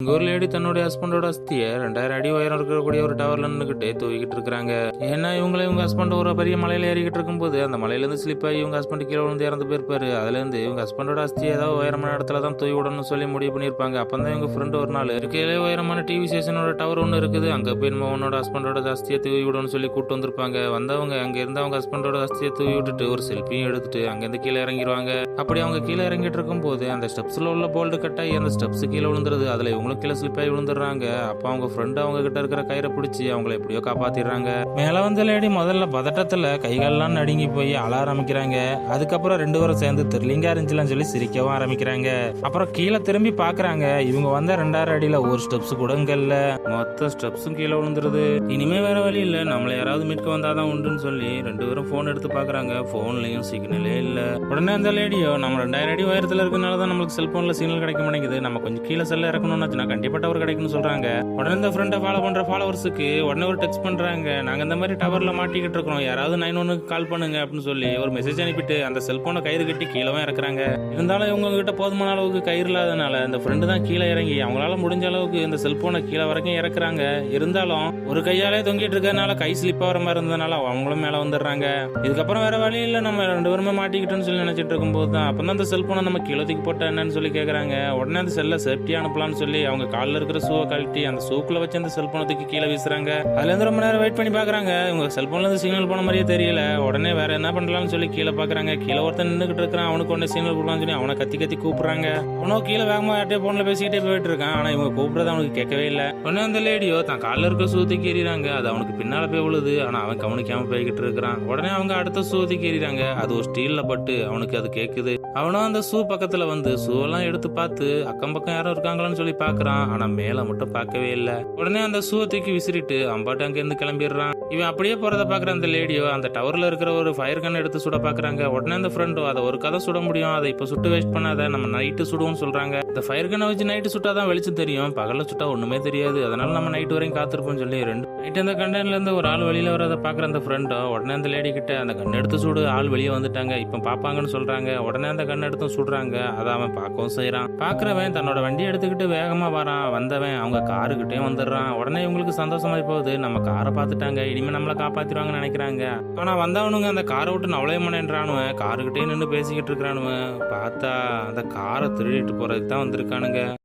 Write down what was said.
இங்க ஒரு லேடி தன்னுடைய ஹஸ்பண்டோட அஸ்தியை 2000 அடி உயரம் இருக்கக்கூடிய ஒரு டவர்ல நின்றுகிட்டே தூக்கிட்டு இருக்காங்க. ஏன்னா இவங்க ஹஸ்பண்ட் ஒரு பெரிய மலையில ஏறிக்கிட்டு இருக்கும்போது அந்த மலையில இருந்து ஸ்லிப் ஆகி இவங்க ஹஸ்பண்ட் கீழே விழுந்து இறந்து போயிருப்பாரு. அதுல இருந்து இவங்க ஹஸ்பண்டோட அஸ்தி ஏதாவது உயரமான இடத்துல தான் தூக்கி விடணும்னு சொல்லி முடிவு பண்ணிருப்பாங்க. அப்பதான் இவங்க ஃப்ரெண்ட் ஒரு நாள் இருக்கையிலே உயரமான டிவி ஸ்டேஷனோட டவர் ஒன்று இருக்குது, அங்க போய் நம்ம உன்னோட ஹஸ்பண்டோட அஸ்தியை தூக்கி விடணும்னு சொல்லி கூட்டு வந்திருப்பாங்க. வந்தவங்க அங்க இருந்து அவங்க ஹஸ்பண்டோட அஸ்தியை தூக்கி விட்டுட்டு ஒரு செல்ஃபியும் எடுத்துட்டு அங்கிருந்து கீழே இறங்கிடுவாங்க. அப்படி அவங்க கீழே இறங்கிட்டு இருக்கும் போது அந்த ஸ்டெப்ஸ்ல உள்ள போல்டு கட்டாயி அந்த ஸ்டெப்ஸ் கீழே விழுந்துருது. அதுல இவங்களும் கீழே ஸ்லிப் ஆகி விழுந்துடுறாங்க. அப்ப அவங்க ஃப்ரெண்ட் அவங்க கிட்ட இருக்கிற கயிறை பிடிச்சி அவங்களை எப்படியோ காப்பாத்திடுறாங்க. மேல வந்த லேடி முதல்ல பதட்டத்துல கைகள்லாம் நடுங்கி போய் அழ ஆரம்பிக்கிறாங்க. அதுக்கப்புறம் 2 பேரும் சேர்ந்து த்ரில்லிங்கா இருந்துச்சுன்னு சொல்லி சிரிக்கவும் ஆரம்பிக்கிறாங்க. அப்புறம் கீழே திரும்பி பாக்குறாங்க. இவங்க வந்த 2000 அடியில ஒரு ஸ்டெப்ஸ் கூட இல்ல, மொத்த ஸ்டெப்ஸும் கீழே விழுந்துருது. இனிமே வேற வழி இல்ல, நம்மள யாராவது மீட்க வந்தாதான் உண்டுன்னு சொல்லி 2 பேரும் போன் எடுத்து பாக்குறாங்க. போன்லயும் சிக்னலே இல்ல. உடனே அந்த லேடியோ நம்ம 2000 அடி உயரத்துல இருக்கனால தான் நம்மளுக்கு செல்போன்ல சிக்னல் கிடைக்க மாட்டேங்குது, நம்ம கொஞ்சம் கீழே செல்ல இறக்கணும்னா கண்டிப்பா டவர் கிடைக்கும்னு சொல்றாங்க. உடனே இந்த ஃப்ரெண்டை ஃபாலோ பண்ற ஃபாலோவர்ஸுக்கு உடனே ஒரு டெக்ஸ்ட் பண்றாங்க, நாங்க இந்த மாதிரி டவர்ல மாட்டிக்கிட்டு இருக்கோம், யாராவது 911 கால் பண்ணுங்க அப்படின்னு சொல்லி ஒரு மெசேஜ் அனுப்பிட்டு அந்த செல்போனை கயிறு கட்டி கீழே இறக்குறாங்க. இருந்தாலும் இவங்க கிட்ட போதுமான அளவுக்கு கயிறு இல்லாதனால இந்த ஃப்ரெண்டு தான் கீழே இறங்கி அவங்களால முடிஞ்ச அளவுக்கு இந்த செல்போனை கீழே வரைக்கும் இறக்குறாங்க. இருந்தாலும் ஒரு கையாலே தொங்கிட்டு இருக்கறனால கை ஸ்லிப் ஆகிற மாதிரி இருந்ததுனால அவங்களும் மேல வந்துடுறாங்க. இதுக்கப்புறம் வேற வழி இல்ல, நம்ம 2 பேருமே மாட்டிக்கிட்டோம்னு சொல்லி நினைச்சிட்டு இருக்கும்போது தான் அப்பதான் அந்த செல்போனை நம்ம கீழே தூக்கி போட்டா என்னன்னு சொல்லி கேக்குறாங்க. உடனே அந்த செல்லை சேஃப்டியா அனுப்பலாம்னு சொல்லி அவங்க காலில் இருக்கிற ஷூவை கழட்டி அந்த ஷூக்குள்ள வச்சு அந்த செல்போனை தூக்கி கீழே வீசுறாங்க. அதுல இருந்து ரொம்ப நேரம் வெயிட் பண்ணி பாக்குறாங்க. இவங்க செல்போன்ல இருந்து சிக்னல் போன மாதிரியே தெரியல. உடனே வேற என்ன பண்ணலாம்னு சொல்லி கீழே பாக்குறாங்க. கீழே ஒருத்தன் நின்றுகிட்டு இருக்கான், அவனுக்கு உடனே சிக்னல் கொடுக்கலாம்னு சொல்லி அவனை கத்தி கத்தி கூப்பிடுறாங்க. அவனும் கீழே வேகமா யார்ட்டே போன்ல பேசிக்கிட்டே போயிட்டு இருக்கான். ஆனா இவங்க கூப்பிடுறது அவனுக்கு கேட்கவே இல்லை. உடனே அந்த லேடியோ தான் காலில் இருக்க சூத்திக்கு எறிறாங்க. அது அவனுக்கு பின்னால போய் விழுது. ஆனா அவன் கவனிக்காம போய்கிட்டு இருக்கிறான். உடனே அவங்க அடுத்த சூத்திக்கு எறிறாங்க. அது ஒரு ஸ்டீல்ல பட்டு அவனுக்கு அது கேக்குது. அவனும் அந்த ஷூ பக்கத்துல வந்து ஷூவெல்லாம் எடுத்து பார்த்து அக்கம் பக்கம் யாரும் இருக்காங்களான்னு சொல்லி பாக்குறான். ஆனா மேல மட்டும் பார்க்கவே இல்லை. உடனே அந்த ஷூவை தூக்கி விசிறிட்டு அம்பாட்டு அங்க இருந்து கிளம்பிடுறான். இவன் அப்படியே போறத பாக்குற அந்த லேடியோ அந்த டவர்ல இருக்கிற ஒரு ஃபயர் கன் எடுத்து சுட பாக்குறாங்க. உடனே அந்த ஃப்ரெண்டோ அதை ஒரு கதை சுட முடியும், அதை இப்ப சுட்டு வேஸ்ட் பண்ணாத, நம்ம நைட்டு சுடுவோம்னு சொல்றாங்க. இந்த ஃபயர் கன்னை வச்சு நைட்டு சுட்டாதான் வெளிச்சம் தெரியும், பகல்ல சுட்டா ஒண்ணுமே தெரியாது, அதனால நம்ம நைட்டு வரையும் காத்திருப்போம் சொல்லி நைட்டு அந்த கண்டெய்னர்ல இருந்து ஒரு ஆள் வெளியில வரதை பாக்குற அந்த ஃப்ரெண்டோ உடனே அந்த லேடி கிட்ட அந்த கண் எடுத்து சுடு, ஆள் வெளியே வந்துட்டாங்க இப்ப பாப்பாங்கன்னு சொல்றாங்க. உடனே அந்த கண் எடுத்து சுடுறாங்க. அதை அவன் பார்க்கவும் செய்யறான். பாக்குறவன் தன்னோட வண்டி எடுத்துக்கிட்டு வேகமா வரான். வந்தவன் அவங்க காருக்கிட்டே வந்துடுறான். உடனே இவங்களுக்கு சந்தோஷமாயி போகுது, நம்ம காரை பார்த்துட்டாங்க, இனிமே நம்மளை காப்பாத்திடுவாங்கன்னு நினைக்கிறாங்க. ஆனா வந்தவனுங்க அந்த காரை விட்டு நவளையமனேன்றானுவ, காருக்கிட்டே நின்று பேசிக்கிட்டு இருக்கிறானுவ. பார்த்தா அந்த காரை திருடிட்டு போறதுக்கு தான் வந்திருக்கானுங்க.